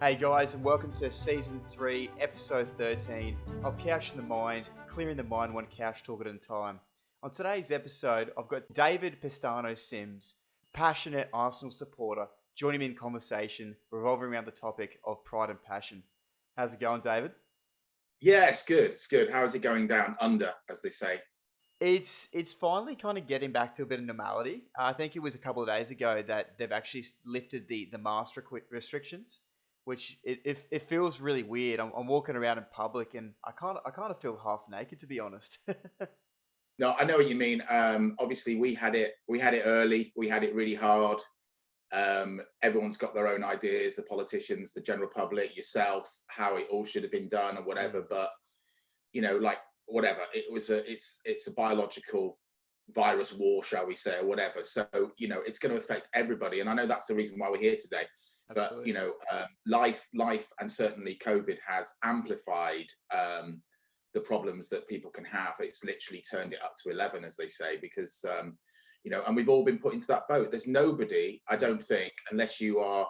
Hey guys, and welcome to Season 3, Episode 13 of Couch in the Mind, clearing the mind one couch talk at a time. On today's episode, I've got David Pestano-Sims, passionate Arsenal supporter, joining me in conversation revolving around the topic of pride and passion. How's it going, David? Yeah, it's good. It's good. How's it going down under, as they say? It's finally kind of getting back to a bit of normality. I think it was a couple of days ago that they've actually lifted the mask restrictions, which it feels really weird. I'm walking around in public and I kind of feel half naked, to be honest. No, I know what you mean. Obviously, we had it. We had it early. We had it really hard. Everyone's got their own ideas. The politicians, the general public, yourself, how it all should have been done and whatever. But like whatever, it's a biological virus war, shall we say, or whatever. So it's going to affect everybody. And I know that's the reason why we're here today. Absolutely. But life, and certainly COVID has amplified the problems that people can have. It's literally turned it up to 11, as they say, because and we've all been put into that boat. There's nobody, I don't think, unless you are,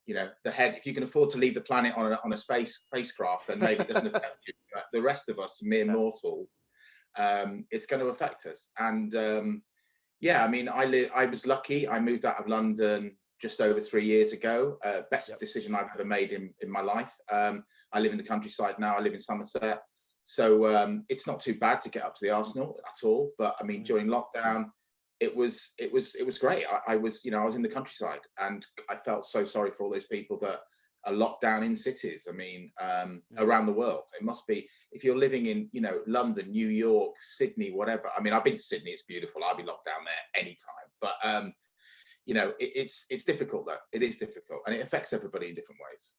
the head. If you can afford to leave the planet on a spacecraft, then maybe it doesn't affect you. But the rest of us, mere mortals, it's going to affect us. And I mean, I was lucky. I moved out of London just over 3 years ago. Best decision I've ever made in my life. I live in the countryside now. I live in Somerset. So it's not too bad to get up to the Arsenal at all. But I mean, during lockdown, it was great. I was in the countryside, and I felt so sorry for all those people that are locked down in cities. I mean, around the world. It must be, if you're living in London, New York, Sydney, whatever. I mean, I've been to Sydney. It's beautiful. I'll be locked down there anytime. But it's difficult though. It is difficult, and it affects everybody in different ways.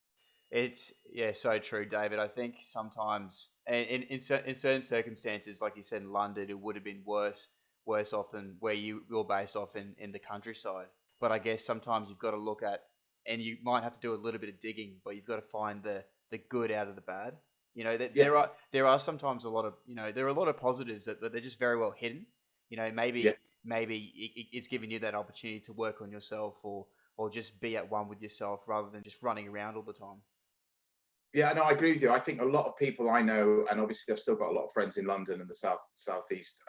It's so true, David. I think sometimes, in certain circumstances, like you said, in London, it would have been worse off than where you're based off in the countryside. But I guess sometimes you've got to look at, and you might have to do a little bit of digging, but you've got to find the good out of the bad. There are sometimes a lot of there are a lot of positives but they're just very well hidden. Maybe it's giving you that opportunity to work on yourself or just be at one with yourself rather than just running around all the time. Yeah, no, I agree with you. I think a lot of people I know, and obviously I've still got a lot of friends in London and the southeast,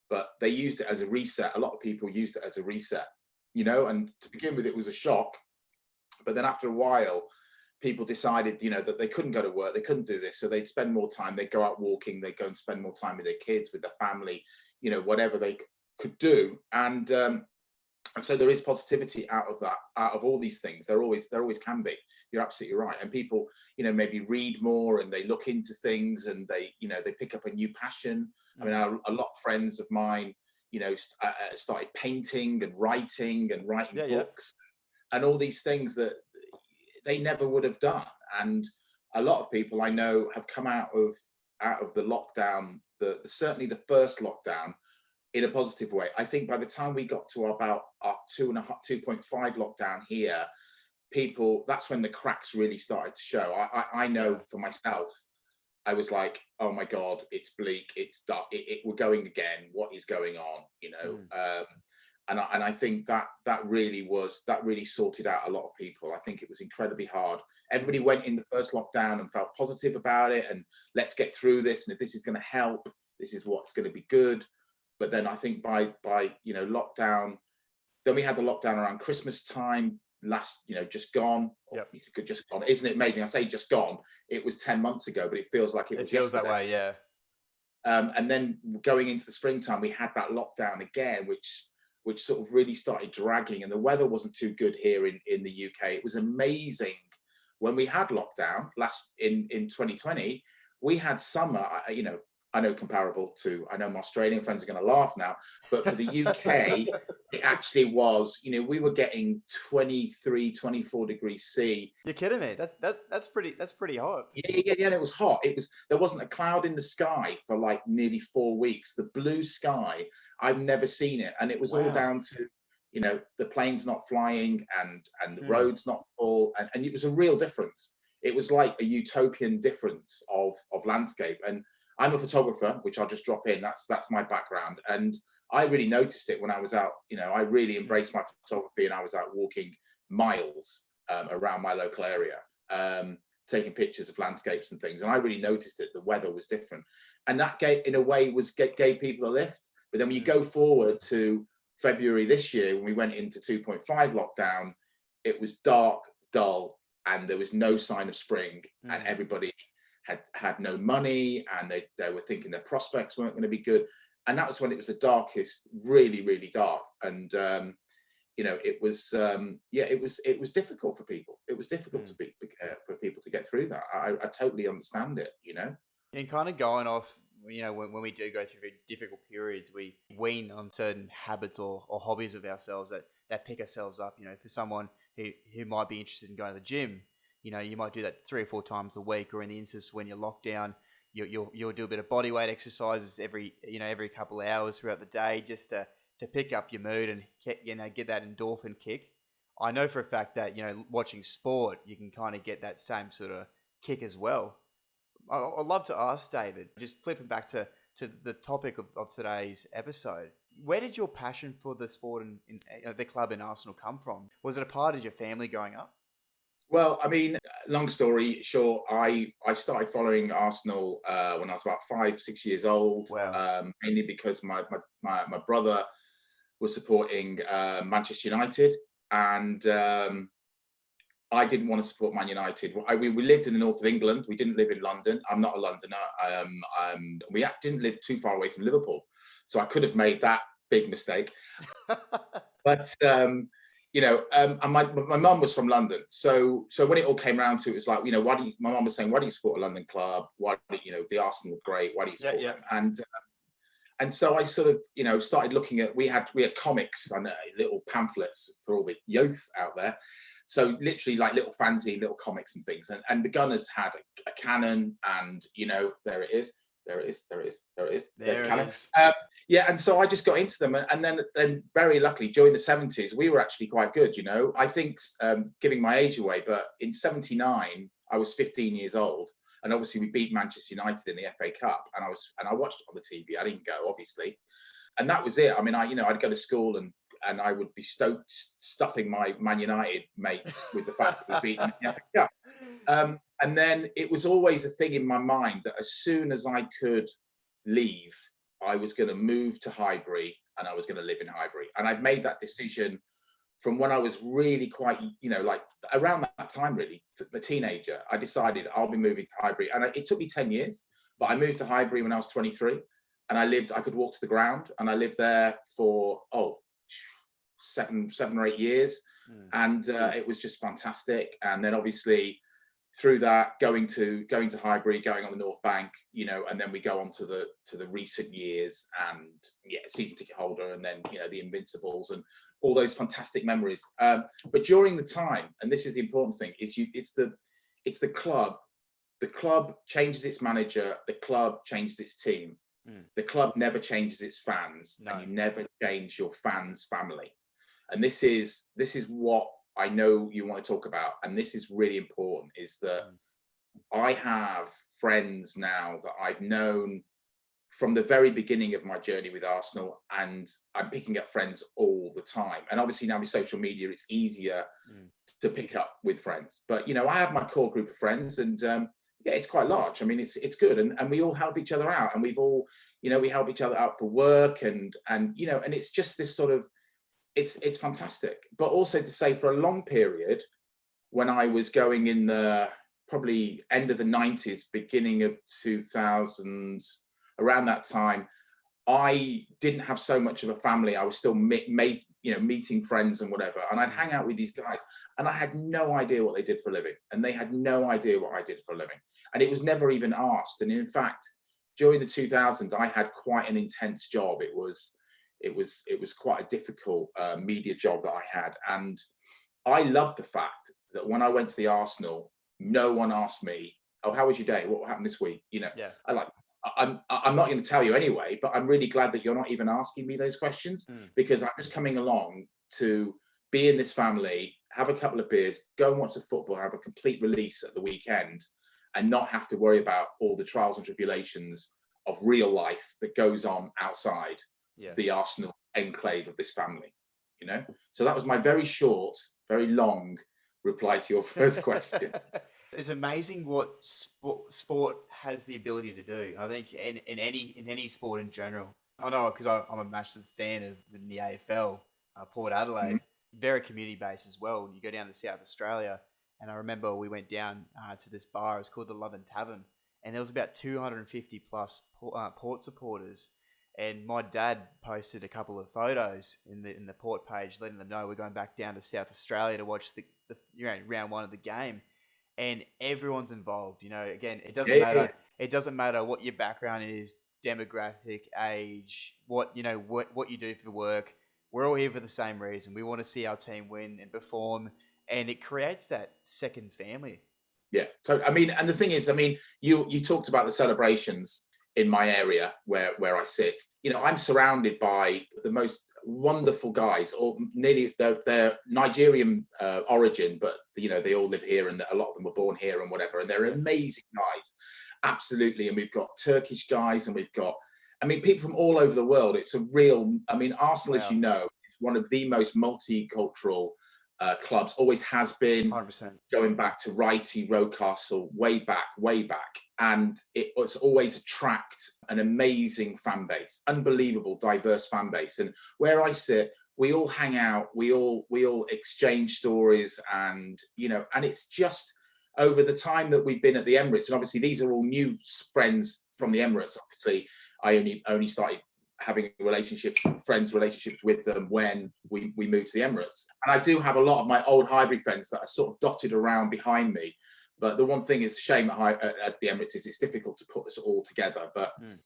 but they used it as a reset. A lot of people used it as a reset, and to begin with, it was a shock. But then after a while, people decided, that they couldn't go to work, they couldn't do this. So they'd spend more time, they'd go out walking, they'd go and spend more time with their kids, with their family, whatever they could do. And so there is positivity out of that, out of all these things. There always can be. You're absolutely right. And people, maybe read more and they look into things and they pick up a new passion. I mean, a lot of friends of mine, started painting and writing books and all these things that they never would have done. And a lot of people I know have come out of the lockdown, certainly the first lockdown, in a positive way. I think by the time we got to about our 2.5 lockdown here, that's when the cracks really started to show. I know for myself, I was like, oh my God, it's bleak, it's dark, we're going again. What is going on? And I think that really sorted out a lot of people. I think it was incredibly hard. Everybody went in the first lockdown and felt positive about it, and let's get through this. And if this is going to help, this is what's going to be good. But then I think by lockdown, then we had the lockdown around Christmas time just gone. Just gone. Isn't it amazing? I say just gone. It was 10 months ago, but it feels like it was feels yesterday. That way, yeah. And then going into the springtime, we had that lockdown again, which sort of really started dragging, and the weather wasn't too good here in the UK. It was amazing when we had lockdown in 2020. We had summer, I know comparable to, I know my Australian friends are going to laugh now, but for the UK, it actually was, we were getting 23, 24 degrees C. You're kidding me? That's pretty hot. Yeah. And it was hot. There wasn't a cloud in the sky for like nearly 4 weeks. The blue sky, I've never seen it. And it was all down to, the planes not flying and the roads not full. And it was a real difference. It was like a utopian difference of landscape. And I'm a photographer, which I'll just drop in. That's my background. And I really noticed it when I was out. I really embraced my photography, and I was out walking miles around my local area. taking pictures of landscapes and things. And I really noticed it. The weather was different. And that gave, in a way, gave people a lift. But then when you go forward to February this year, when we went into 2.5 lockdown, it was dark, dull, and there was no sign of spring. And everybody had no money, and they were thinking their prospects weren't going to be good. And that was when it was the darkest, really, really dark. And you know, it was it was difficult for people. It was difficult to be for people to get through that. I totally understand it, you know. And kind of going off, you know, when we do go through very difficult periods, we wean on certain habits or hobbies of ourselves that pick ourselves up. You know, for someone who might be interested in going to the gym, you know, you might do that 3 or 4 times a week, or in the instance when you're locked down, you'll do a bit of body weight exercises every couple of hours throughout the day, just to pick up your mood and get that endorphin kick. I know for a fact that, you know, watching sport, you can kind of get that same sort of kick as well. I'd love to ask David, just flipping back to the topic of today's episode. Where did your passion for the sport and the club in Arsenal come from? Was it a part of your family growing up? Well, I mean, long story short, I started following Arsenal when I was about 5, 6 years old. Wow. Mainly because my brother was supporting Manchester United, and I didn't want to support Man United. We lived in the north of England. We didn't live in London. I'm not a Londoner. We didn't live too far away from Liverpool, so I could have made that big mistake. But you know, and my mum was from London, so when it all came around to it, it was like, you know, my mum was saying, why do you support a London club? Why do you know the Arsenal were great? Why do you support them? And so I sort of, you know, started looking at, we had comics and little pamphlets for all the youth out there. So literally like little fanzine, little comics and things. And the Gunners had a cannon, and, you know, there it is. There's cannon. Yeah, and so I just got into them, and then very luckily during the 70s we were actually quite good, you know. I think giving my age away, but in 79 I was 15 years old, and obviously we beat Manchester United in the FA Cup, and I watched it on the TV. I didn't go, obviously, and that was it. I mean, I'd go to school and I would be stuffing my Man United mates with the fact that we beat them in the FA Cup. And then it was always a thing in my mind that as soon as I could leave, I was going to move to Highbury, and I was going to live in Highbury. And I'd made that decision from when I was really quite, you know, like around that time, really, a teenager. I decided I'll be moving to Highbury. And it took me 10 years, but I moved to Highbury when I was 23. And I could walk to the ground, and I lived there for, seven or 8 years. And it was just fantastic. And then obviously through that, going to Highbury, going on the North Bank, you know, and then we go on to the recent years, and season ticket holder, and then, you know, the Invincibles and all those fantastic memories. But during the time, and this is the important thing, it's the club. The club changes its manager. The club changes its team. The club never changes its fans, and you never change your fans' family. And this is what I know you want to talk about, and this is really important, is that I have friends now that I've known from the very beginning of my journey with Arsenal, and I'm picking up friends all the time. And obviously now with social media, it's easier to pick up with friends. But, you know, I have my core group of friends, and it's quite large. I mean, it's good, and we all help each other out, and we've all, you know, we help each other out for work, and you know, and it's just this sort of, it's fantastic. But also to say, for a long period, when I was going in the probably end of the 90s, beginning of 2000s, around that time, I didn't have so much of a family. I was still meeting friends and whatever, and I'd hang out with these guys, and I had no idea what they did for a living, and they had no idea what I did for a living, and it was never even asked. And in fact, during the 2000s, I had quite an intense job. It was quite a difficult media job that I had, and I loved the fact that when I went to the Arsenal, no one asked me, "Oh, how was your day? What happened this week?" You know, I'm not going to tell you anyway, but I'm really glad that you're not even asking me those questions, because I'm just coming along to be in this family, have a couple of beers, go and watch the football, have a complete release at the weekend, and not have to worry about all the trials and tribulations of real life that goes on outside the Arsenal enclave of this family, you know. So that was my very short, very long, reply to your first question. It's amazing what sport has the ability to do. I think in any sport in general. I know because I'm a massive fan of the AFL, Port Mhm. Adelaide, very community based as well. You go down to South Australia, and I remember we went down to this bar. It was called the London Tavern, and there was about 250 plus Port supporters. And my dad posted a couple of photos in the Port page, letting them know we're going back down to South Australia to watch the round one of the game, and everyone's involved. Again, it Yeah, doesn't yeah, yeah. matter. It doesn't matter what your background is, demographic, age, what you do for work. We're all here for the same reason. We want to see our team win and perform, and it creates that second family. Yeah. So I mean, and the thing is, I mean, you talked about the celebrations in my area where I sit. I'm surrounded by the most wonderful guys, or nearly they're Nigerian origin, but they all live here, and a lot of them were born here and whatever, and they're amazing guys, absolutely. And we've got Turkish guys, and we've got, I mean, people from all over the world. It's a real, I mean, Arsenal, as Wow, you know, is one of the most multicultural clubs, always has been, 100%. going back to Righty, Rocastle, way back. And it's always attract an amazing fan base, unbelievable, diverse fan base. And where I sit, we all hang out, we all exchange stories, and and it's just over the time that we've been at the Emirates, and obviously these are all new friends from the Emirates. Obviously, I only started having relationships with them when we moved to the Emirates. And I do have a lot of my old Highbury friends that are sort of dotted around behind me. But the one thing is shame at the Emirates is it's difficult to put us all together. But Mm.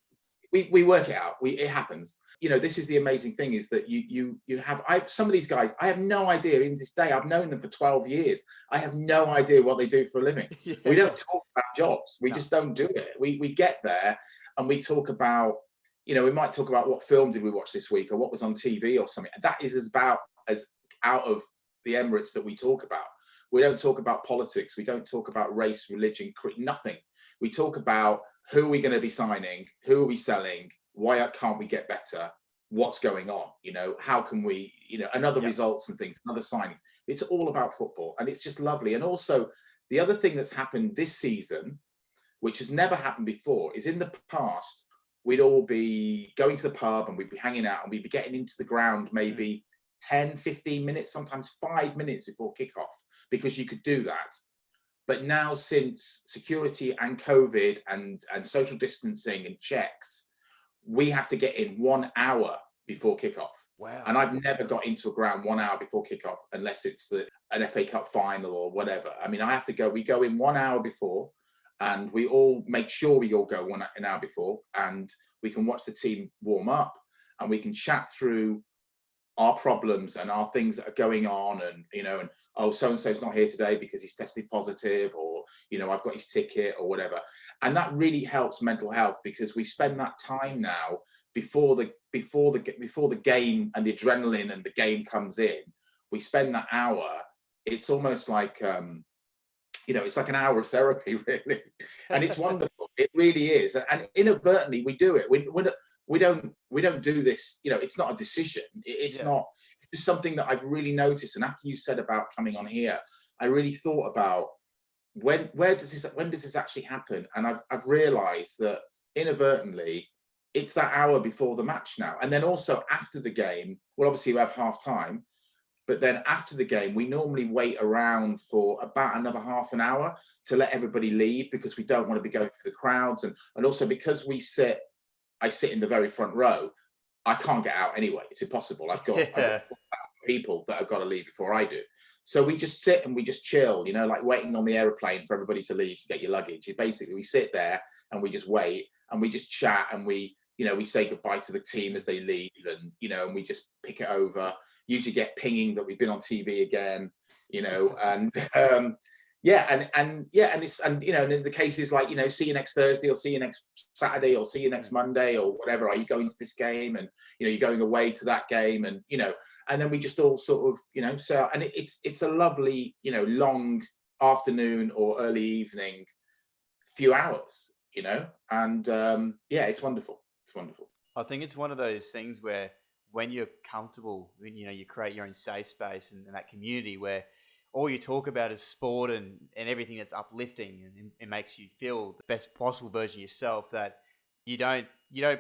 we work it out. It happens. This is the amazing thing, is that you have some of these guys. I have no idea. Even this day, I've known them for 12 years. I have no idea what they do for a living. We Yeah. don't talk about jobs. We No. just don't do it. We get there and we talk about, we might talk about what film did we watch this week, or what was on TV or something. That is as out of the Emirates that we talk about. We don't talk about politics. We don't talk about race, religion, nothing. We talk about who are we going to be signing, who are we selling, why can't we get better, what's going on, how can we, and other Yep. results and things, and other signings. It's all about football, and it's just lovely. And also, the other thing that's happened this season, which has never happened before, is in the past, we'd all be going to the pub and we'd be hanging out, and we'd be getting into the ground maybe 10, 15 minutes, sometimes 5 minutes before kickoff, because you could do that. But now, since security and COVID and social distancing and checks, we have to get in 1 hour before kickoff. Wow. And I've never got into a ground 1 hour before kickoff unless it's an FA Cup final or whatever. I mean, we go in 1 hour before, and we all make sure we all go an hour before, and we can watch the team warm up, and we can chat through our problems and our things that are going on, and and oh, so and so's not here today because he's tested positive, or I've got his ticket or whatever. And that really helps mental health, because we spend that time now before the game, and the adrenaline and the game comes in. We spend that hour. It's almost like it's like an hour of therapy, really, and it's wonderful. It really is, and inadvertently we do it. We don't do this. It's not a decision. It's Yeah. not. It's something that I've really noticed. And after you said about coming on here, I really thought about when does this actually happen? And I've realised that inadvertently, it's that hour before the match now, and then also after the game. Well, obviously we have half time, but then after the game, we normally wait around for about another half an hour to let everybody leave, because we don't want to be going through the crowds. And also because I sit in the very front row, I can't get out anyway. It's impossible. I've got Yeah. people that have got to leave before I do. So we just sit and we just chill, like waiting on the aeroplane for everybody to leave to get your luggage. Basically, we sit there and we just wait, and we just chat, and we say goodbye to the team as they leave, and and we just pick it over. Usually get pinging that we've been on TV again, and yeah, and it's, and and then the case is like, see you next Thursday, or see you next Saturday, or see you next Monday, or whatever. Are you going to this game? And you're going away to that game, and and then we just all sort of so, and it's a lovely long afternoon or early evening few hours, and yeah, it's wonderful. It's wonderful. I think it's one of those things where when you're comfortable, when you create your own safe space and that community where all you talk about is sport and everything that's uplifting and it makes you feel the best possible version of yourself, that you don't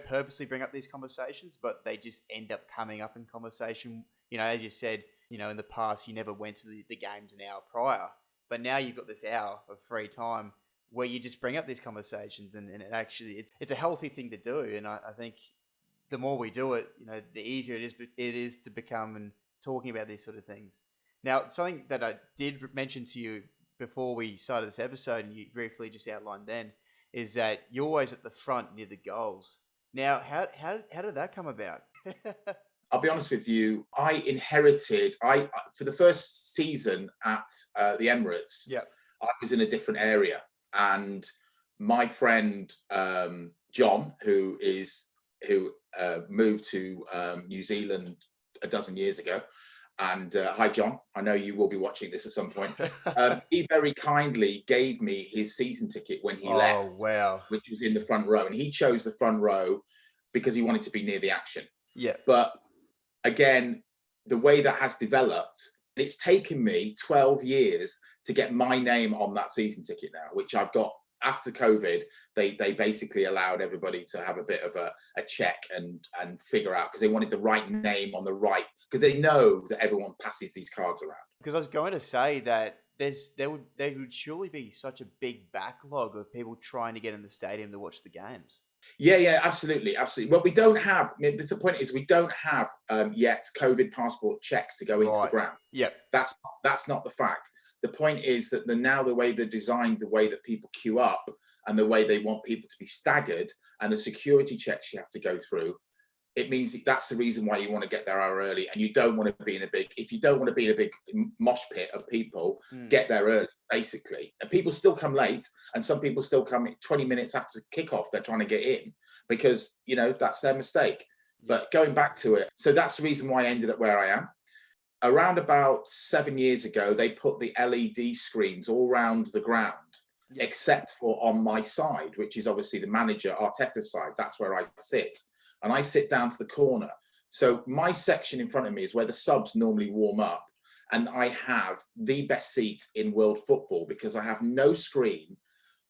purposely bring up these conversations, but they just end up coming up in conversation. As you said, in the past you never went to the games an hour prior, but now you've got this hour of free time where you just bring up these conversations, and it's a healthy thing to do. And I think the more we do it, the easier it is to become and talking about these sort of things. Now, something that I did mention to you before we started this episode, and you briefly just outlined then, is that you're always at the front near the goals. Now, how did that come about? I'll be honest with you. I for the first season at the Emirates, Yeah. I was in a different area, and my friend John, who moved to New Zealand a dozen years ago, and hi John, I know you will be watching this at some point. He very kindly gave me his season ticket when he left, Wow. which was in the front row, and he chose the front row because he wanted to be near the action. Yeah. But again, the way that has developed, it's taken me 12 years to get my name on that season ticket now, which I've got after COVID. They basically allowed everybody to have a bit of a check and figure out, because they wanted the right name on the right, because they know that everyone passes these cards around. Because I was going to say that there would surely be such a big backlog of people trying to get in the stadium to watch the games. Yeah, absolutely. Well, we don't have. The point is, we don't have yet COVID passport checks to go into the ground. Yeah, that's not the fact. The point is that now the way they're designed, the way that people queue up, and the way they want people to be staggered, and the security checks you have to go through, it means that's the reason why you want to get there hour early, and you don't want to be in a big. If you don't want to be in a big mosh pit of people, get there early, basically. And people still come late, and some people still come 20 minutes after kickoff. They're trying to get in because that's their mistake. But going back to it, so that's the reason why I ended up where I am. Around about 7 years ago, they put the LED screens all around the ground, except for on my side, which is obviously the manager Arteta's side. That's where I sit. And I sit down to the corner. So my section in front of me is where the subs normally warm up. And I have the best seat in world football because I have no screen,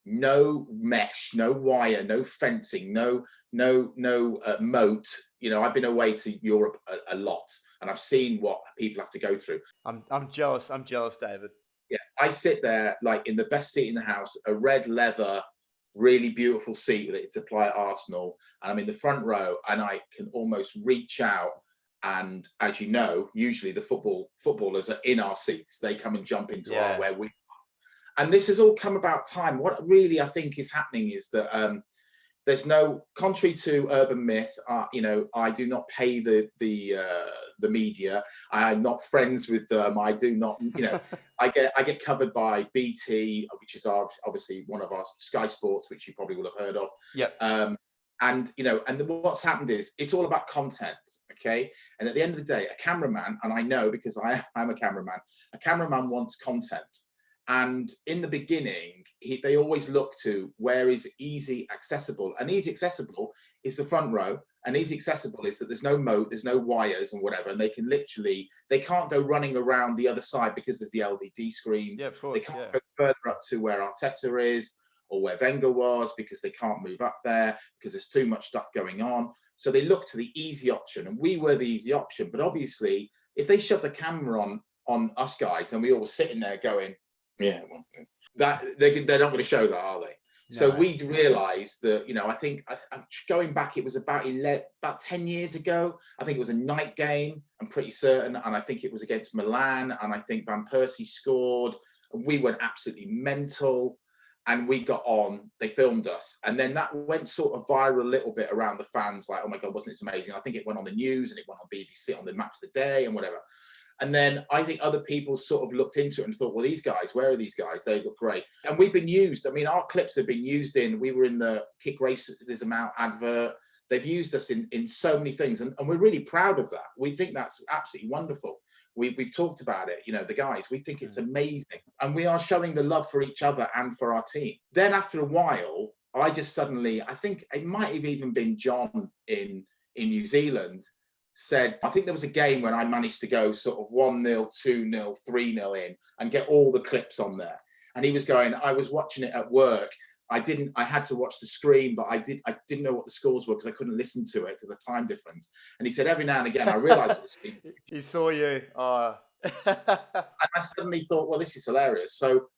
no mesh, no wire, no fencing, no moat. I've been away to Europe a lot, and I've seen what people have to go through. I'm jealous. I'm jealous, David. Yeah, I sit there like in the best seat in the house, a red leather, really beautiful seat that it's applied at Arsenal, and I'm in the front row, and I can almost reach out. And as you know, usually the footballers are in our seats. They come and jump into where we are. And this has all come about time. What really I think is happening is that there's no, contrary to urban myth, I do not pay the media. I'm not friends with them. I do not, I get covered by BT, which is obviously one of our Sky Sports, which you probably will have heard of. Yeah. And what's happened is it's all about content, okay? And at the end of the day, a cameraman, and I know because I'm a cameraman wants content. And in the beginning, they always look to where is easy accessible. And easy accessible is the front row. And easy accessible is that there's no moat, there's no wires and whatever. And they can't go running around the other side because there's the LED screens. Yeah, of course. They can't go further up to where Arteta is or where Wenger was because they can't move up there because there's too much stuff going on. So they look to the easy option. And we were the easy option. But obviously, if they shove the camera on us guys and we all sitting there going, yeah, well, that they're not going to show that, are they? No. So we realised that, I think I'm going back, it was about 10 years ago. I think it was a night game, I'm pretty certain. And I think it was against Milan. And I think Van Persie scored. And we went absolutely mental. And we got on, they filmed us. And then that went sort of viral a little bit around the fans, like, oh my God, wasn't it amazing? I think it went on the news and it went on BBC on the Match of the Day and whatever. And then I think other people sort of looked into it and thought, well, these guys, where are these guys? They look great. And we've been used. I mean, our clips have been used we were in the Kick Racism Out advert. They've used us in so many things. And we're really proud of that. We think that's absolutely wonderful. We've talked about it, the guys, we think it's amazing. And we are showing the love for each other and for our team. Then after a while, I just suddenly, I think it might have even been John in New Zealand, said, I think there was a game when I managed to go sort of 1-0, 2-0, 3-0 in and get all the clips on there. And he was going, I was watching it at work. I had to watch the screen, but I didn't know what the scores were because I couldn't listen to it because of time difference. And he said, every now and again, I realized it was Steve. He saw you. Oh. And I suddenly thought, well, this is hilarious. So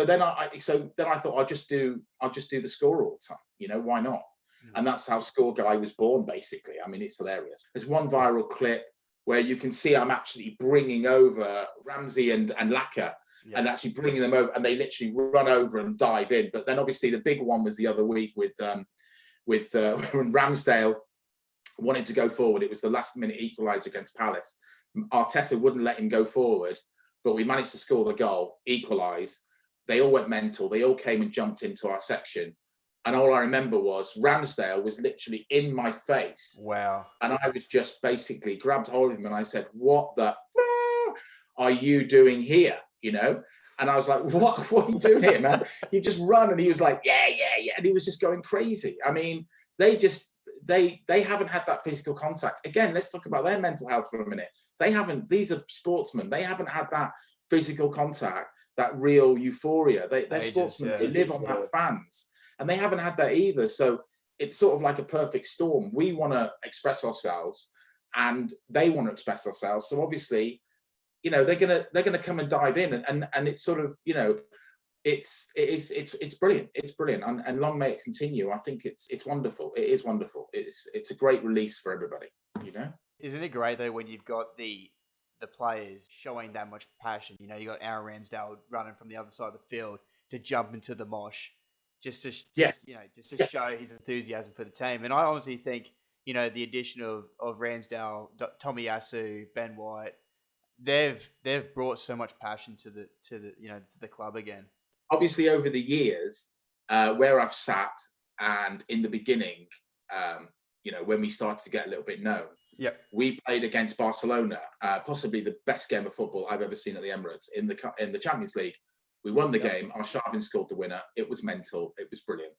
then I thought I'll just do the score all the time. You know, why not? And that's how Score Guy was born, basically. I mean, it's hilarious. There's one viral clip where you can see I'm actually bringing over Ramsey and Laka, and actually bringing them over, and they literally run over and dive in. But then obviously the big one was the other week with when Ramsdale wanted to go forward. It was the last minute equaliser against Palace. Arteta wouldn't let him go forward, but we managed to score the goal, equalise. They all went mental. They all came and jumped into our section. And all I remember was Ramsdale was literally in my face. Wow. And I was just basically grabbed hold of him and I said, what the are you doing here? You know? And I was like, what are you doing here, man? You just run. And he was like, yeah. And he was just going crazy. I mean, they haven't had that physical contact. Again, let's talk about their mental health for a minute. These are sportsmen. They haven't had that physical contact, that real euphoria. They're sportsmen. They live on that fans. And they haven't had that either. So it's sort of like a perfect storm. We want to express ourselves and they want to express themselves. So obviously, you know, they're gonna come and dive in and it's sort of, you know, it's brilliant. It's brilliant. And long may it continue. I think it's wonderful. It is wonderful. It's a great release for everybody, you know? Isn't it great though when you've got the players showing that much passion? You know, you got Aaron Ramsdale running from the other side of the field to jump into the mosh. Just to show his enthusiasm for the team. And I honestly think, you know, the addition of Ramsdale, Tomiyasu, Ben White, they've brought so much passion to the club again. Obviously, over the years, where I've sat and in the beginning, you know, when we started to get a little bit known, we played against Barcelona, possibly the best game of football I've ever seen at the Emirates in the Champions League. We won the game. Arshavin scored the winner. It was mental. It was brilliant.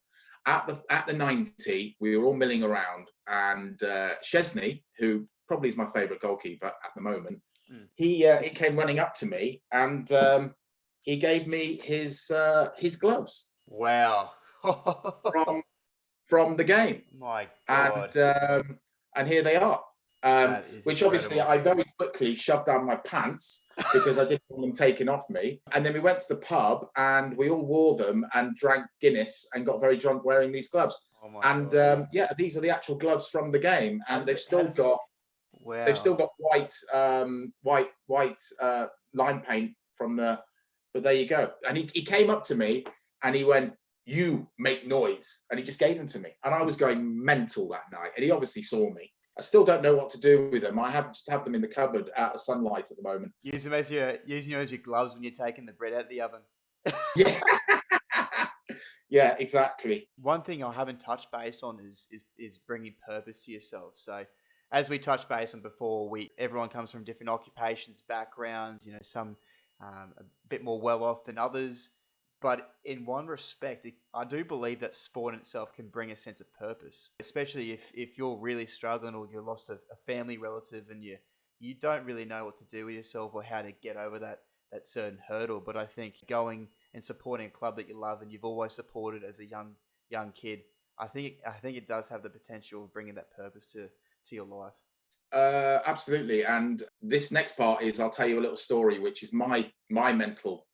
At the 90, we were all milling around, and Chesney, who probably is my favourite goalkeeper at the moment, he came running up to me and he gave me his gloves. Wow! from the game. My God! And here they are. Which obviously I very quickly shoved down my pants because I didn't want them taken off me. And then we went to the pub and we all wore them and drank Guinness and got very drunk wearing these gloves. God. These are the actual gloves from the game, and they've still got white lime paint from the. But there you go. And he came up to me and he went, "You make noise," and he just gave them to me. And I was going mental that night. And he obviously saw me. I still don't know what to do with them. I just have them in the cupboard out of sunlight at the moment. Use them as your gloves when you're taking the bread out of the oven. Yeah. Yeah, exactly. One thing I haven't touched base on is bringing purpose to yourself. So, as we touched base on before, everyone comes from different occupations, backgrounds. You know, some a bit more well off than others. But in one respect, I do believe that sport in itself can bring a sense of purpose, especially if you're really struggling or you lost a family relative and you don't really know what to do with yourself or how to get over that certain hurdle. But I think going and supporting a club that you love and you've always supported as a young kid, I think it does have the potential of bringing that purpose to your life. Absolutely. And this next part is I'll tell you a little story, which is my mental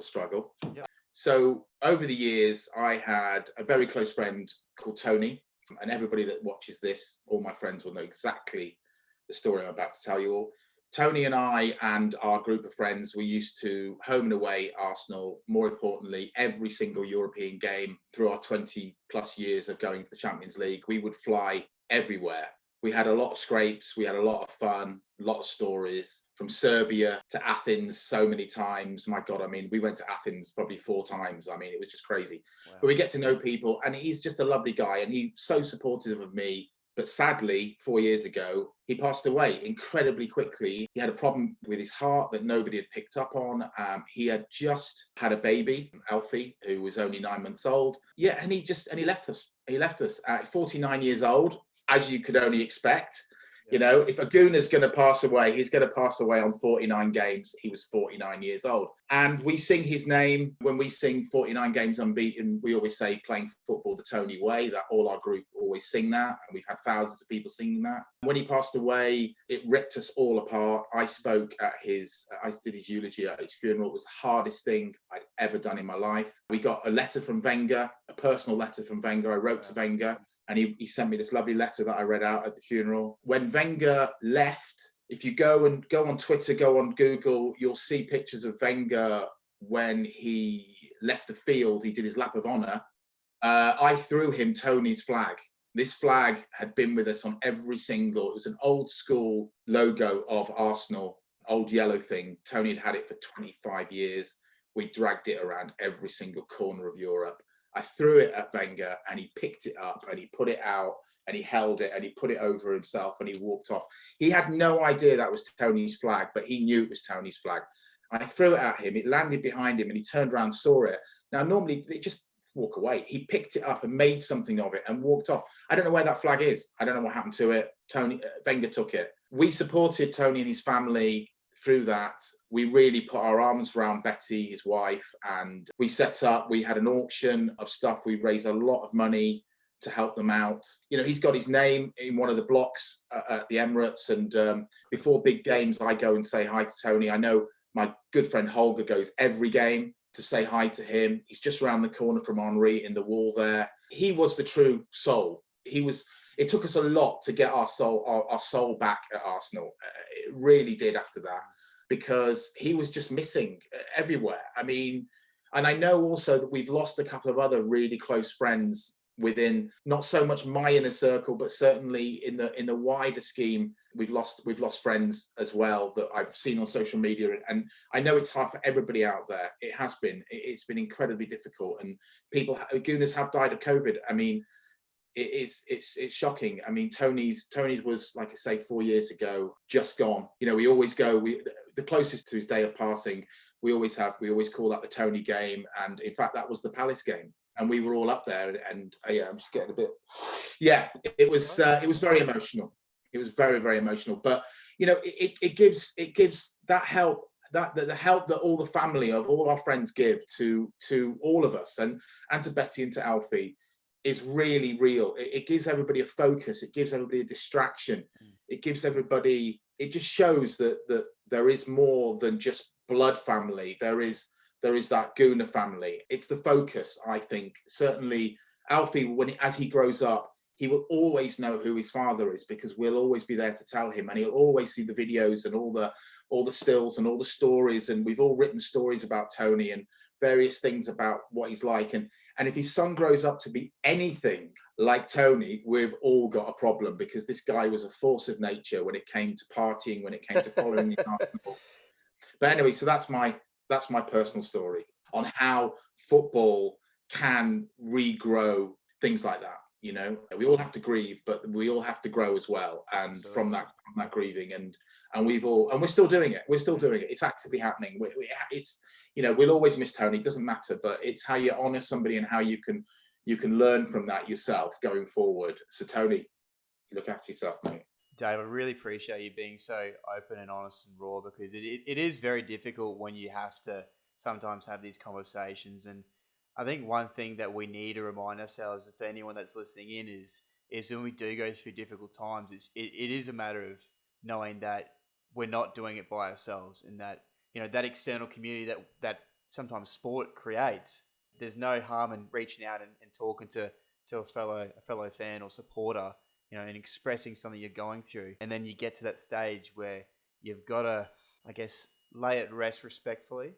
struggle. Yep. So over the years, I had a very close friend called Tony, and everybody that watches this, all my friends will know exactly the story I'm about to tell you all. Tony and I and our group of friends, we used to home and away Arsenal, more importantly, every single European game through our 20 plus years of going to the Champions League. We would fly everywhere. We had a lot of scrapes. We had a lot of fun, a lot of stories, from Serbia to Athens so many times. My God, I mean, we went to Athens probably 4 times. I mean, it was just crazy. Wow. But we get to know people, and he's just a lovely guy, and he's so supportive of me. But sadly, 4 years ago, he passed away incredibly quickly. He had a problem with his heart that nobody had picked up on. He had just had a baby, Alfie, who was only 9 months old. Yeah, and he left us. He left us at 49 years old, as you could only expect. You know, if a Gooner's going to pass away, he's going to pass away on 49 games. He was 49 years old. And we sing his name. When we sing 49 games unbeaten, we always say playing football the Tony way. That all our group always sing that. And we've had thousands of people singing that. When he passed away, it ripped us all apart. I did his eulogy at his funeral. It was the hardest thing I'd ever done in my life. We got a letter from Wenger, a personal letter from Wenger. I wrote to Wenger. And he sent me this lovely letter that I read out at the funeral. When Wenger left, if you go on Twitter, go on Google, you'll see pictures of Wenger when he left the field. He did his lap of honor. I threw him Tony's flag. This flag had been with us on every single, it was an old school logo of Arsenal, old yellow thing. Tony had it for 25 years. We dragged it around every single corner of Europe. I threw it at Wenger and he picked it up and he put it out and he held it and he put it over himself and he walked off. He had no idea that was Tony's flag, but he knew it was Tony's flag. I threw it at him. It landed behind him and he turned around, saw it. Now, normally they just walk away. He picked it up and made something of it and walked off. I don't know where that flag is. I don't know what happened to it. Wenger took it. We supported Tony and his family through that. We really put our arms around Betty, his wife, and we had an auction of stuff. We raised a lot of money to help them out. You know, he's got his name in one of the blocks at the Emirates. And before big games, I go and say hi to Tony. I know my good friend Holger goes every game to say hi to him. He's just around the corner from Henri in the wall there. He was the true soul. It took us a lot to get our soul back at Arsenal. It really did after that, because he was just missing everywhere. I mean, and I know also that we've lost a couple of other really close friends within, not so much my inner circle, but certainly in the wider scheme, we've lost friends as well that I've seen on social media. And I know it's hard for everybody out there. It has been. It's been incredibly difficult. And Gooners have died of COVID. I mean, it's shocking. I mean, Tony's was, like I say, 4 years ago, just gone. You know, we always go, the closest to his day of passing, we always call that the Tony game. And in fact, that was the Palace game. And we were all up there, and I'm just getting a bit. Yeah, it was very emotional. It was very, very emotional. But you know, it gives that help, that the help that all the family of all our friends give to all of us, and to Betty and to Alfie, is really real. It gives everybody a focus. It gives everybody a distraction. It gives everybody. It just shows that there is more than just blood family. There is that Gooner family. It's the focus, I think. Certainly, Alfie, as he grows up, he will always know who his father is, because we'll always be there to tell him, and he'll always see the videos and all the stills and all the stories. And we've all written stories about Tony and various things about what he's like. And if his son grows up to be anything like Tony, we've all got a problem, because this guy was a force of nature when it came to partying, when it came to following the Arsenal. But anyway, so that's my personal story on how football can regrow things like that. You know, we all have to grieve, but we all have to grow as well. And from that grieving, and we're still doing it. We're still doing it. It's actively happening. It's, you know, we'll always miss Tony. It doesn't matter, but it's how you honor somebody and how you can learn from that yourself going forward. So Tony, you look after yourself, mate. Dave, I really appreciate you being so open and honest and raw, because it is very difficult when you have to sometimes have these conversations. And I think one thing that we need to remind ourselves, if anyone that's listening in, is when we do go through difficult times, it is a matter of knowing that we're not doing it by ourselves, and that, you know, that external community that sometimes sport creates. There's no harm in reaching out and talking to a fellow fan or supporter, you know, and expressing something you're going through. And then you get to that stage where you've got to, I guess, lay it rest respectfully,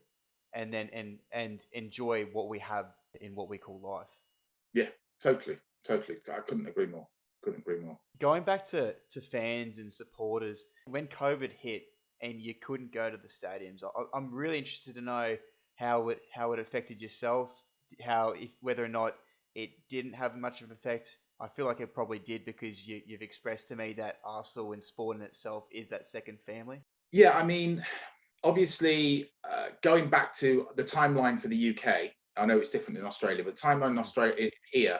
and then and enjoy what we have in what we call life. Yeah, totally. I couldn't agree more. Going back to fans and supporters, when COVID hit and you couldn't go to the stadiums, I'm really interested to know how it affected yourself, whether or not it didn't have much of an effect. I feel like it probably did, because you've expressed to me that Arsenal and sport in itself is that second family. Yeah, I mean, obviously, going back to the timeline for the UK, I know it's different in Australia, but the timeline in Australia here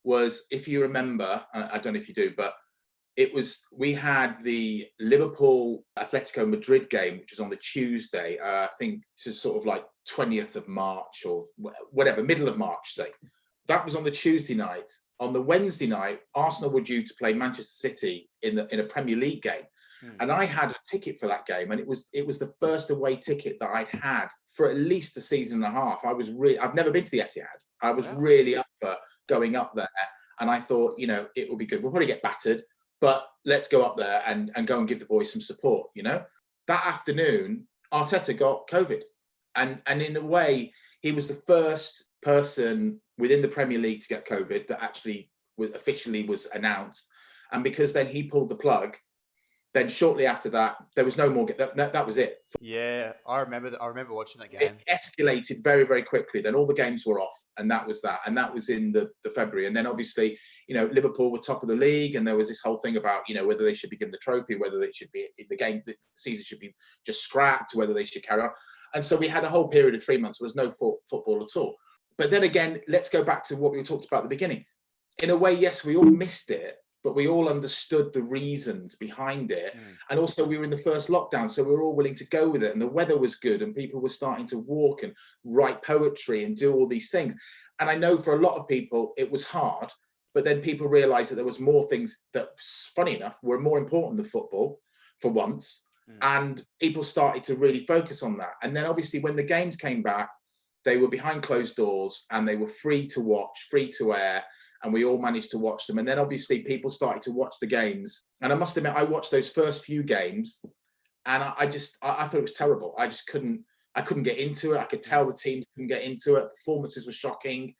was, if you remember, I don't know if you do, but we had the Liverpool Atletico Madrid game, which was on the Tuesday. I think this is sort of like 20th of March or whatever, middle of March, say. That was on the Tuesday night. On the Wednesday night, Arsenal were due to play Manchester City in a Premier League game. And I had a ticket for that game, and it was the first away ticket that I'd had for at least a season and a half. I've never been to the Etihad. I was really up for going up there, and I thought, it will be good. We'll probably get battered, but let's go up there and go and give the boys some support. That afternoon, Arteta got COVID, and in a way, he was the first person within the Premier League to get COVID that actually officially was announced. And because then he pulled the plug, then shortly after that, there was no more. That was it. Yeah, I remember watching that game. It escalated very, very quickly. Then all the games were off, and that was that. And that was in the February. And then obviously, Liverpool were top of the league, and there was this whole thing about whether they should be given the trophy, whether they should be the season should be just scrapped, whether they should carry on. And so we had a whole period of 3 months. There was no football at all. But then again, let's go back to what we talked about at the beginning. In a way, yes, we all missed it, but we all understood the reasons behind it. And also we were in the first lockdown, so we were all willing to go with it. And the weather was good, and people were starting to walk and write poetry and do all these things. And I know for a lot of people, it was hard, but then people realized that there was more things that, funny enough, were more important than football for once. And people started to really focus on that. And then obviously when the games came back, they were behind closed doors and they were free to watch, free to air. And we all managed to watch them. And then obviously people started to watch the games. And I must admit, I watched those first few games and I thought it was terrible. I couldn't get into it. I could tell the teams couldn't get into it. Performances were shocking.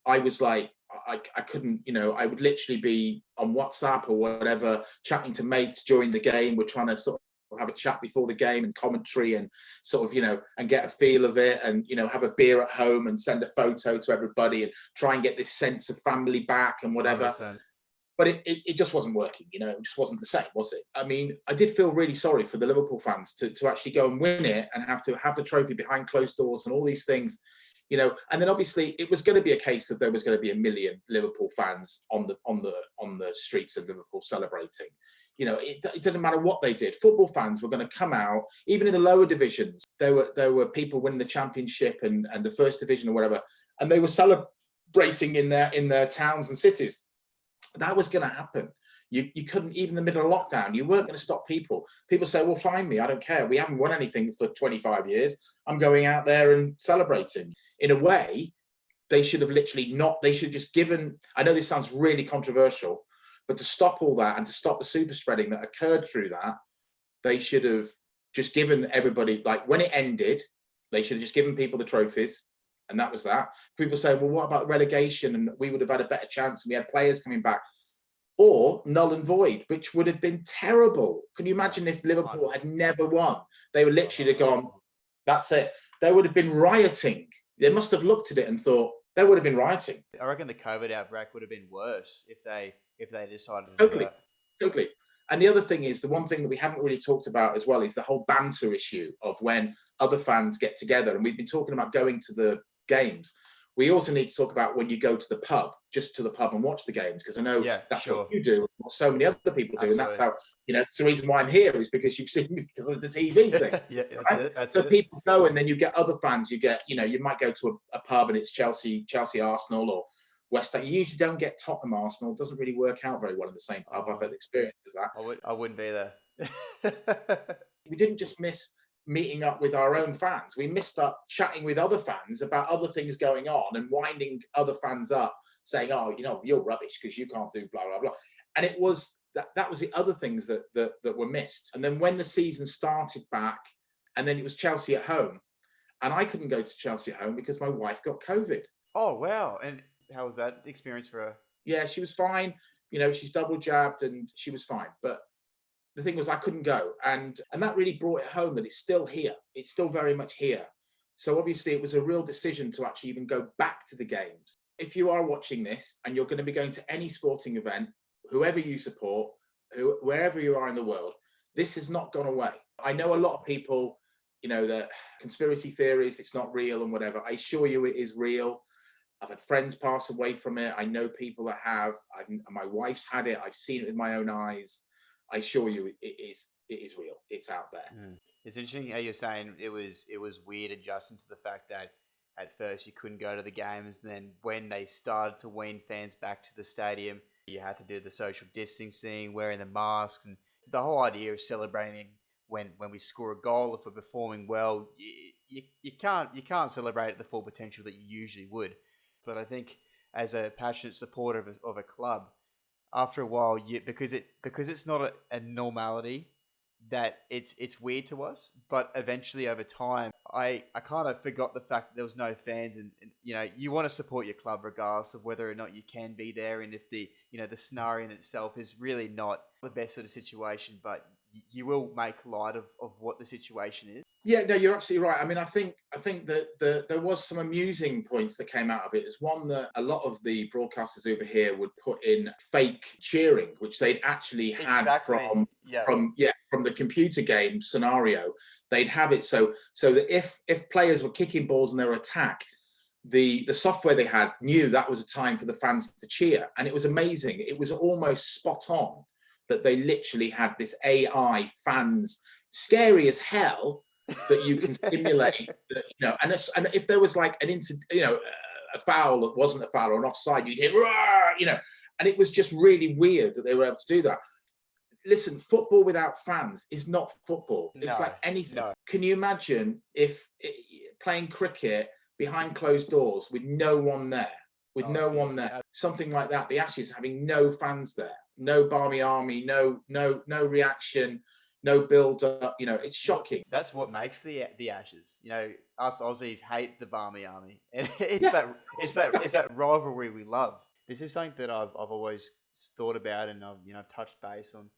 I was like, I couldn't, I would literally be on WhatsApp or whatever, chatting to mates during the game. We're trying to sort of have a chat before the game and commentary and sort of, and get a feel of it and, have a beer at home and send a photo to everybody and try and get this sense of family back and whatever. 100%. But it just wasn't working, it just wasn't the same, was it? I mean, I did feel really sorry for the Liverpool fans to actually go and win it and have to have the trophy behind closed doors and all these things, and then obviously it was going to be a case of there was going to be 1 million Liverpool fans on the streets of Liverpool celebrating. It didn't matter what they did. Football fans were going to come out, even in the lower divisions. There were people winning the championship and the first division or whatever, and they were celebrating in their towns and cities. That was going to happen. You couldn't, even in the middle of lockdown, you weren't going to stop people. People say, well, find me. I don't care. We haven't won anything for 25 years. I'm going out there and celebrating. In a way, they should have literally they should have just given, I know this sounds really controversial, but to stop all that and to stop the super spreading that occurred through that, they should have just given everybody, like when it ended, they should have just given people the trophies. And that was that. People say, well, what about relegation? And we would have had a better chance. And we had players coming back. Or null and void, which would have been terrible. Can you imagine if Liverpool had never won? They would literally have gone, that's it. They would have been rioting. They must have looked at it and thought, they would have been rioting. I reckon the COVID outbreak would have been worse if they decided to do that. Totally. And the other thing is, the one thing that we haven't really talked about as well is the whole banter issue of when other fans get together. And we've been talking about going to the games. We also need to talk about when you go to the pub, just to the pub and watch the games, because I know that's what you do, what so many other people do. Absolutely. And that's how, it's the reason why I'm here is because you've seen me because of the TV thing. That's so it. People go, and then you get other fans. You get, you might go to a pub and it's Chelsea, Arsenal, or West Ham. You usually don't get Tottenham, Arsenal. It doesn't really work out very well in the same pub. I've had experience with that. I wouldn't be there. We didn't just miss meeting up with our own fans. We missed up chatting with other fans about other things going on and winding other fans up, saying, oh, you're rubbish because you can't do blah, blah, blah. And it was that was the other things that were missed. And then when the season started back, and then it was Chelsea at home, and I couldn't go to Chelsea at home because my wife got COVID. Oh, wow. And how was that experience for her? Yeah, she was fine. She's double jabbed and she was fine. But the thing was, I couldn't go. And that really brought it home that it's still here. It's still very much here. So obviously it was a real decision to actually even go back to the games. If you are watching this and you're going to be going to any sporting event, whoever you support, wherever you are in the world, this has not gone away. I know a lot of people, the conspiracy theories, it's not real and whatever. I assure you it is real. I've had friends pass away from it. I know people that have. My wife's had it. I've seen it with my own eyes. I assure you, it is real. It's out there. It's interesting how you're saying it was weird adjusting to the fact that at first you couldn't go to the games, and then when they started to wean fans back to the stadium, you had to do the social distancing, wearing the masks, and the whole idea of celebrating when we score a goal if we're performing well, you can't celebrate at the full potential that you usually would. But I think as a passionate supporter of a club, after a while, because it's not a normality that it's weird to us. But eventually, over time, I kind of forgot the fact that there was no fans, and you want to support your club regardless of whether or not you can be there, and if the scenario in itself is really not the best sort of situation, but you will make light of what the situation is. Yeah, no, you're absolutely right. I mean, I think that there was some amusing points that came out of it. It's one that a lot of the broadcasters over here would put in fake cheering, which they'd actually had Exactly. Yeah. from the computer game scenario. They'd have it so that if players were kicking balls and they were attack, the software they had knew that was a time for the fans to cheer, and it was amazing. It was almost spot on that they literally had this AI fans, scary as hell, that you can simulate. And if there was like an incident, a foul that wasn't a foul or an offside, you'd hear, and it was just really weird that they were able to do that. Listen, football without fans is not football. It's No, like anything. no. Can you imagine if playing cricket behind closed doors with no one there, one there, something like that? The Ashes having no fans there, no Barmy Army, no reaction, no build up. It's shocking. That's what makes the Ashes. Us Aussies hate the Barmy Army, and it's Yeah. that rivalry we love. This is something that I've always thought about, and I've touched base on.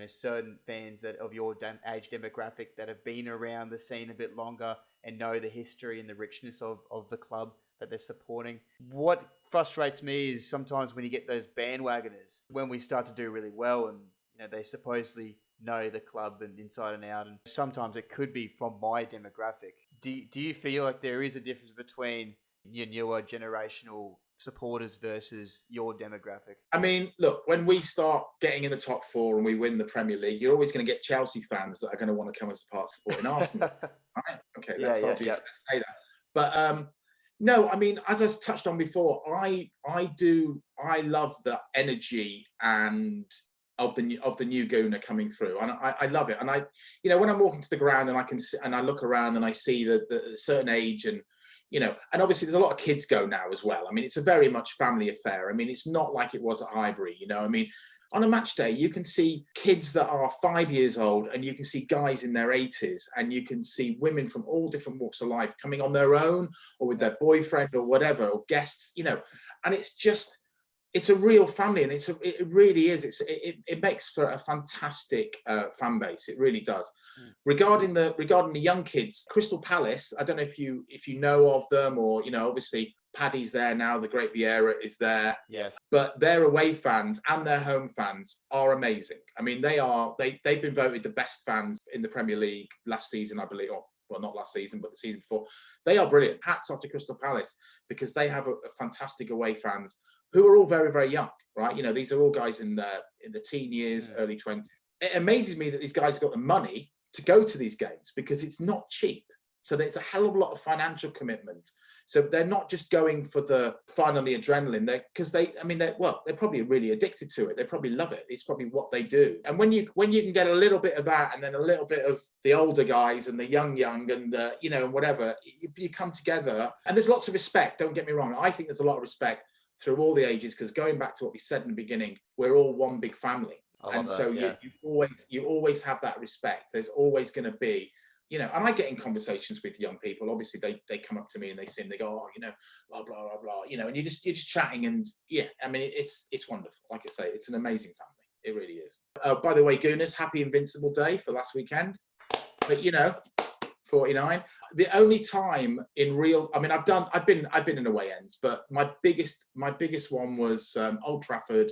Certain fans that of your age demographic that have been around the scene a bit longer and know the history and the richness of the club that they're supporting. What frustrates me is sometimes when you get those bandwagoners, when we start to do really well, and they supposedly know the club and inside and out, and sometimes it could be from my demographic. Do you feel like there is a difference between your newer generational supporters versus your demographic? I mean, look, when we start getting in the top four and we win the Premier League, you're always going to get Chelsea fans that are going to want to come as a part supporting Arsenal. Right? Okay, that's obvious. Say that. But no, I mean, as I touched on before, I love the energy and of the new Gooner coming through, and I love it. And when I'm walking to the ground and I look around and I see the certain age, and and obviously there's a lot of kids go now as well. I mean, it's a very much family affair. I mean, it's not like it was at Highbury. I mean, on a match day, you can see kids that are 5 years old, and you can see guys in their 80s, and you can see women from all different walks of life coming on their own or with their boyfriend or whatever, or guests, and it's a real family, and it really is. It makes for a fantastic fan base. It really does. Regarding the young kids, Crystal Palace, I don't know if you know of them, or obviously Paddy's there now, the Great Vieira is there. Yes. But their away fans and their home fans are amazing. I mean, they've been voted the best fans in the Premier League last season, I believe. Or, well, not last season, but the season before. They are brilliant. Hats off to Crystal Palace, because they have a fantastic away fans who are all very, very young, right? These are all guys in the teen years, early 20s. It amazes me that these guys have got the money to go to these games, because it's not cheap. So there's a hell of a lot of financial commitment. So they're not just going for the fun and the adrenaline, they're probably really addicted to it. They probably love it. It's probably what they do. And when you can get a little bit of that, and then a little bit of the older guys and the young, and and whatever, you come together, and there's lots of respect. Don't get me wrong. I think there's a lot of respect through all the ages, because going back to what we said in the beginning, we're all one big family. And so you always have that respect. There's always going to be, and I get in conversations with young people. Obviously, they come up to me and they go, blah, blah, blah, blah, and you're just chatting, and I mean, it's wonderful. Like I say, it's an amazing family. It really is. By the way, Gooners, happy Invincible Day for last weekend. But 49. The only time in real, I mean, I've been in away ends, but my biggest one was Old Trafford,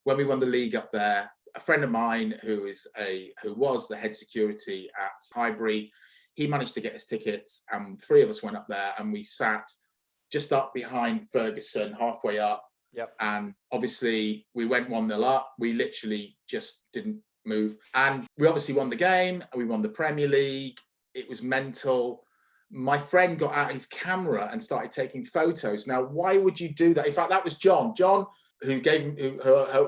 when we won the league up there. A friend of mine who was the head security at Highbury, he managed to get us tickets, and 3 of us went up there, and we sat just up behind Ferguson, halfway up. Yep. And obviously we went 1-0 up. We literally just didn't move. And we obviously won the game. We won the Premier League. It was mental. My friend got out his camera and started taking photos. Now, why would you do that? In fact, that was John. John, who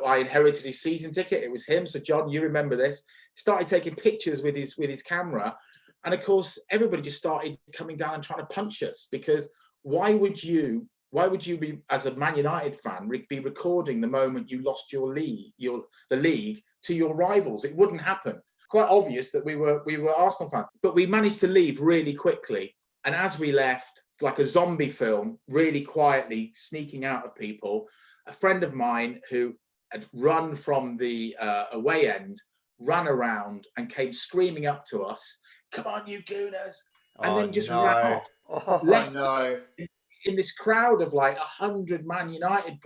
I inherited his season ticket. It was him. So John, you remember this. Started taking pictures with his camera. And of course, everybody just started coming down and trying to punch us, because why would you be, as a Man United fan, be recording the moment you lost the league to your rivals? It wouldn't happen. Quite obvious that we were Arsenal fans, but we managed to leave really quickly. And as we left, like a zombie film, really quietly sneaking out of people, a friend of mine who had run from the away end ran around and came screaming up to us, "Come on, you gooners!" And then just ran off. Left us in this crowd of like 100 Man United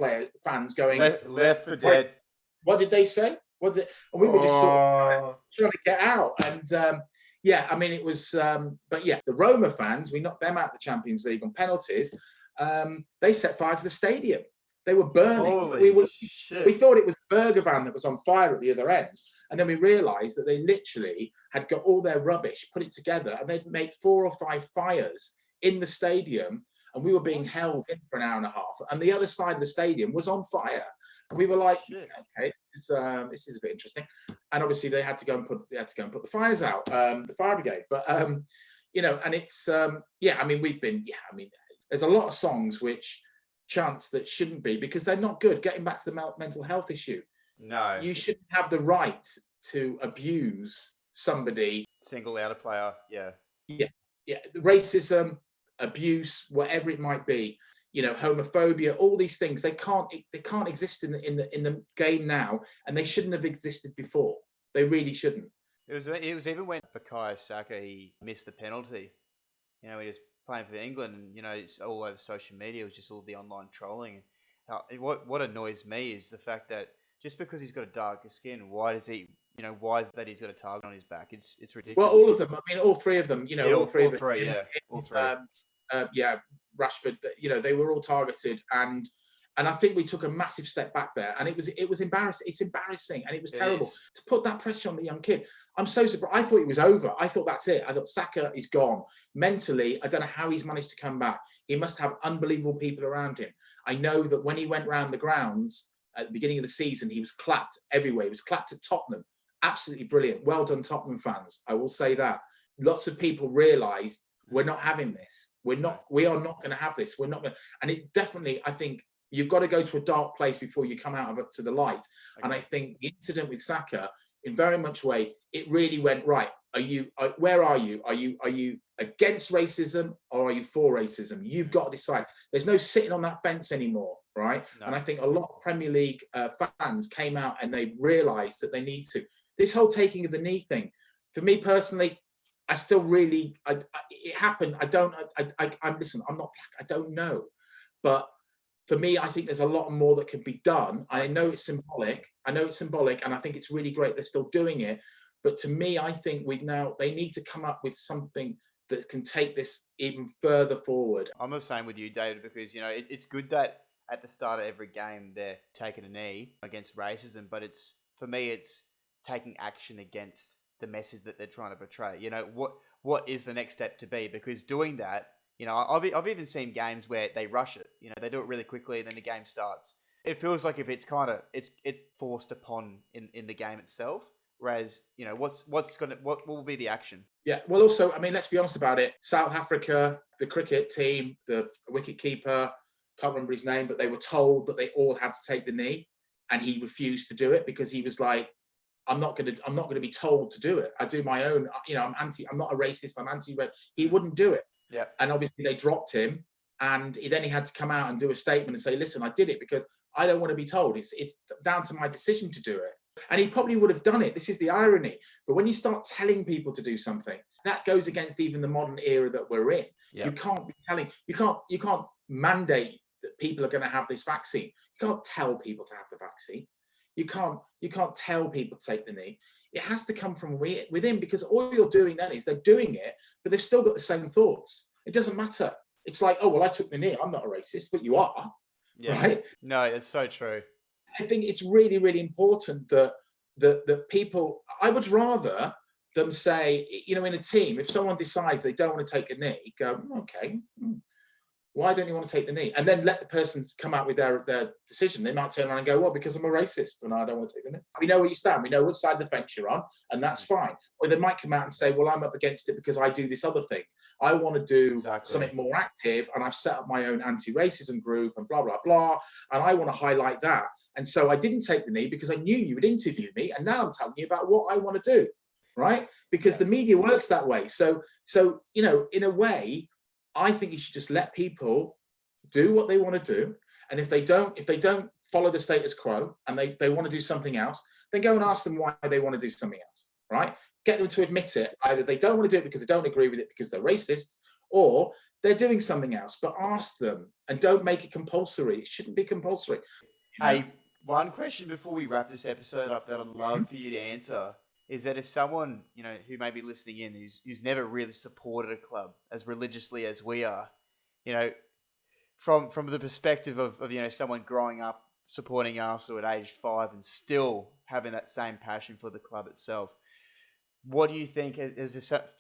fans going, left for dead. What did they say? And we were just sort of trying to get out. And yeah, I mean, it was, but yeah, the Roma fans, we knocked them out of the Champions League on penalties. They set fire to the stadium. They were burning. We thought it was a burger van that was on fire at the other end. And then we realized that they literally had got all their rubbish, put it together, and they'd made 4 or 5 fires in the stadium. And we were being held in for an hour and a half. And the other side of the stadium was on fire. And we were like, okay, this is a bit interesting. And obviously they had to go and put the fires out, the fire brigade. But you know, and it's yeah, I mean, there's a lot of songs which chants that shouldn't be, because they're not good. Getting back to the mental health issue. No. You shouldn't have the right to abuse somebody. Single out a player, yeah. Yeah. Racism, abuse, whatever it might be, you know, homophobia, all these things, they can't exist in the game now, and they shouldn't have existed before. They really shouldn't. It was even when Bukayo Saka, he missed the penalty. You know, he was playing for England, and you know, it's all over social media. It was just all the online trolling. What annoys me is the fact that just because he's got a darker skin, why is that he's got a target on his back? It's ridiculous. Well, all of them. I mean, all 3 of them. You know, all three. All three. Yeah, Rashford. You know, they were all targeted, and I think we took a massive step back there, and it was embarrassing. It's embarrassing, and it was terrible to put that pressure on the young kid. I'm so surprised. I thought it was over. I thought that's it. I thought Saka is gone mentally. I don't know how he's managed to come back. He must have unbelievable people around him. I know that when he went round the grounds at the beginning of the season, he was clapped everywhere. He was clapped at Tottenham. Absolutely brilliant. Well done, Tottenham fans. I will say that. Lots of people realised we're not having this. We are not going to have this. We're not going to. And it definitely, I think, you've got to go to a dark place before you come out of it to the light. Okay. And I think the incident with Saka, in very much way, it really went right. Where are you? Are you against racism, or are you for racism? You've got to decide. There's no sitting on that fence anymore, right? No. And I think a lot of Premier League fans came out and they realised that they need to. This whole taking of the knee thing, for me personally, I still really, it happened. Listen, I'm not black. I don't know. But for me, I think there's a lot more that can be done. I know it's symbolic. And I think it's really great they're still doing it. But to me, I think they need to come up with something that can take this even further forward. I'm the same with you, David, because, you know, it's good that at the start of every game they're taking a knee against racism, but for me, it's taking action against the message that they're trying to portray. You know, what is the next step to be? Because doing that, you know, I've even seen games where they rush it. You know, they do it really quickly, and then the game starts. It feels like if it's it's forced upon in the game itself. Whereas, you know, what will be the action? Yeah, well, also, I mean, let's be honest about it. South Africa, the cricket team, the wicket keeper, can't remember his name, but they were told that they all had to take the knee, and he refused to do it because he was like, I'm not going to be told to do it. I do my own. You know, I'm not a racist. I'm anti-racist. He wouldn't do it. Yeah. And obviously they dropped him, and then he had to come out and do a statement and say, listen, I did it because I don't want to be told. It's down to my decision to do it. And he probably would have done it. This is the irony. But when you start telling people to do something, that goes against even the modern era that we're in. Yep. You can't be telling, you can't mandate that people are going to have this vaccine. You can't tell people to have the vaccine. You can't tell people to take the knee. It has to come from within, because all you're doing then is they're doing it, but they've still got the same thoughts. It doesn't matter. It's like, oh, well, I took the knee. I'm not a racist, but you are, Yeah. right? No, it's so true. I think it's really, really important that people. I would rather them say, you know, in a team, if someone decides they don't want to take a knee, go, okay, why don't you want to take the knee? And then let the person come out with their decision. They might turn around and go, well, because I'm a racist and I don't want to take the knee. We know where you stand. We know which side of the fence you're on, and that's fine. Or they might come out and say, well, I'm up against it because I do this other thing. I want to do something more active, and I've set up my own anti-racism group and blah, blah, blah. And I want to highlight that. And so I didn't take the knee because I knew you would interview me. And now I'm telling you about what I want to do, right? Because the media works that way. So, you know, in a way, I think you should just let people do what they want to do. And if they don't follow the status quo and they want to do something else, then go and ask them why they want to do something else, right? Get them to admit it. Either they don't want to do it because they don't agree with it because they're racists, or they're doing something else, but ask them and don't make it compulsory. It shouldn't be compulsory. Hey, one question before we wrap this episode up that I'd love for you to answer is that if someone, you know, who may be listening in who's never really supported a club as religiously as we are, you know, from the perspective of you know, someone growing up supporting Arsenal at age 5 and still having that same passion for the club itself, what do you think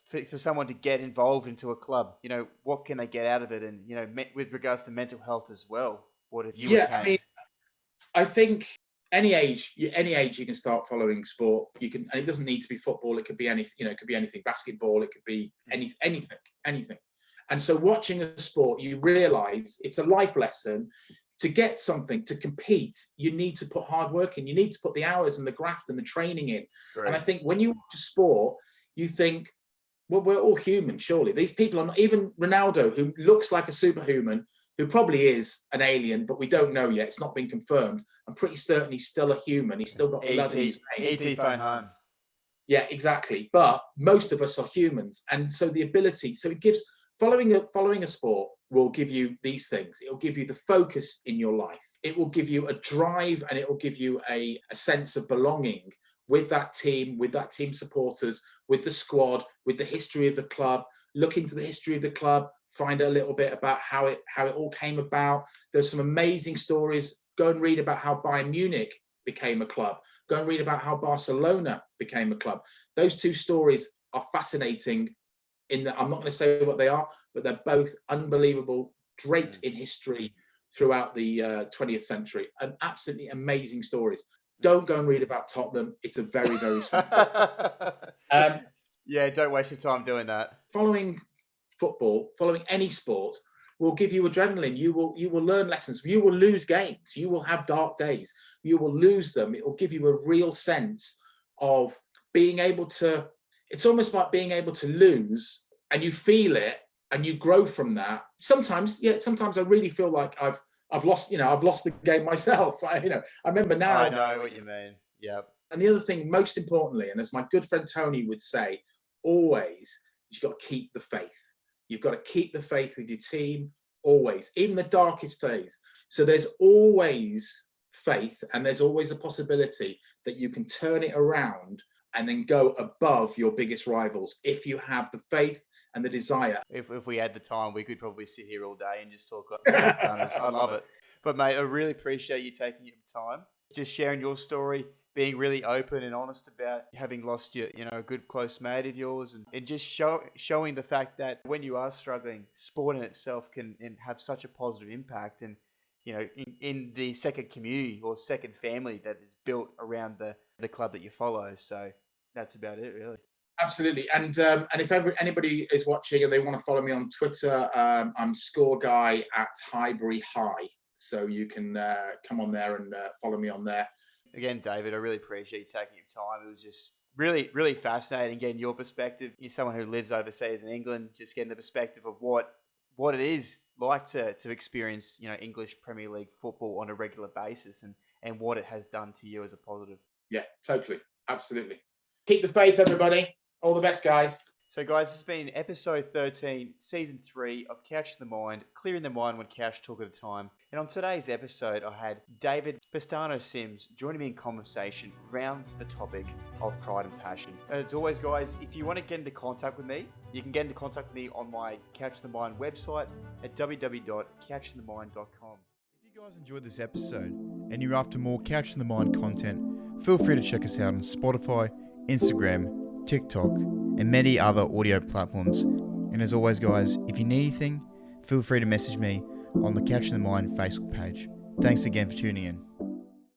for someone to get involved into a club? You know, what can they get out of it? And, you know, with regards to mental health as well, what have you attained? I mean, I think any age you can start following sport. You can, and it doesn't need to be football. It could be anything. You know, it could be anything. Basketball. It could be anything. And so, watching a sport, you realise it's a life lesson. To get something, to compete, you need to put hard work in. You need to put the hours and the graft and the training in. Right. And I think when you watch a sport, you think, well, we're all human, surely. These people are not, even Ronaldo, who looks like a superhuman, who probably is an alien, but we don't know yet. It's not been confirmed. I'm pretty certain he's still a human. He's still got blood in his veins. ET phone home. Yeah, exactly. But most of us are humans. And so the ability, so it gives, following a sport will give you these things. It will give you the focus in your life. It will give you a drive, and it will give you a sense of belonging with that team supporters, with the squad, with the history of the club. Look into the history of the club, find a little bit about how it all came about. There's some amazing stories. Go and read about how Bayern Munich became a club. Go and read about how Barcelona became a club. Those two stories are fascinating. I'm not going to say what they are, but they're both unbelievable, draped in history throughout the 20th century, and absolutely amazing stories. Don't go and read about Tottenham. It's a very, very small yeah, don't waste your time doing that. Following football, following any sport, will give you adrenaline. You will learn lessons. You will lose games. You will have dark days. You will lose them. It will give you a real sense of being able to. It's almost like being able to lose, and you feel it, and you grow from that. Sometimes I really feel like I've lost the game myself. I remember now. I know what you mean. Yep. And the other thing, most importantly, and as my good friend Tony would say, always, you've got to keep the faith. You've got to keep the faith with your team, always, even the darkest days. So there's always faith, and there's always a possibility that you can turn it around and then go above your biggest rivals if you have the faith and the desire. If we had the time, we could probably sit here all day and just talk about gunners. I love it. But mate, I really appreciate you taking your time, just sharing your story, being really open and honest about having lost a good close mate of yours, and just showing the fact that when you are struggling, sport in itself can have such a positive impact, and in the second community or second family that is built around the club that you follow. So that's about it, really. Absolutely. And if anybody is watching and they want to follow me on Twitter, I'm Score Guy at Highbury High. So you can come on there and follow me on there. Again, David, I really appreciate you taking your time. It was just really, really fascinating getting your perspective. You're someone who lives overseas in England, just getting the perspective of what it is like to experience, English Premier League football on a regular basis, and what it has done to you as a positive. Yeah, totally. Absolutely. Keep the faith, everybody. All the best, guys. So, guys, this has been episode 13, season 3 of Couch in the Mind, clearing the mind one couch talk at a time. And on today's episode, I had David Pestano-Sims joining me in conversation around the topic of pride and passion. As always, guys, if you want to get into contact with me, you can get into contact with me on my Couch in the Mind website at www.couchinthemind.com. If you guys enjoyed this episode and you're after more Couch in the Mind content, feel free to check us out on Spotify, Instagram, TikTok, and many other audio platforms. And as always, guys, if you need anything, feel free to message me on the Couch in the Mind Facebook page. Thanks again for tuning in.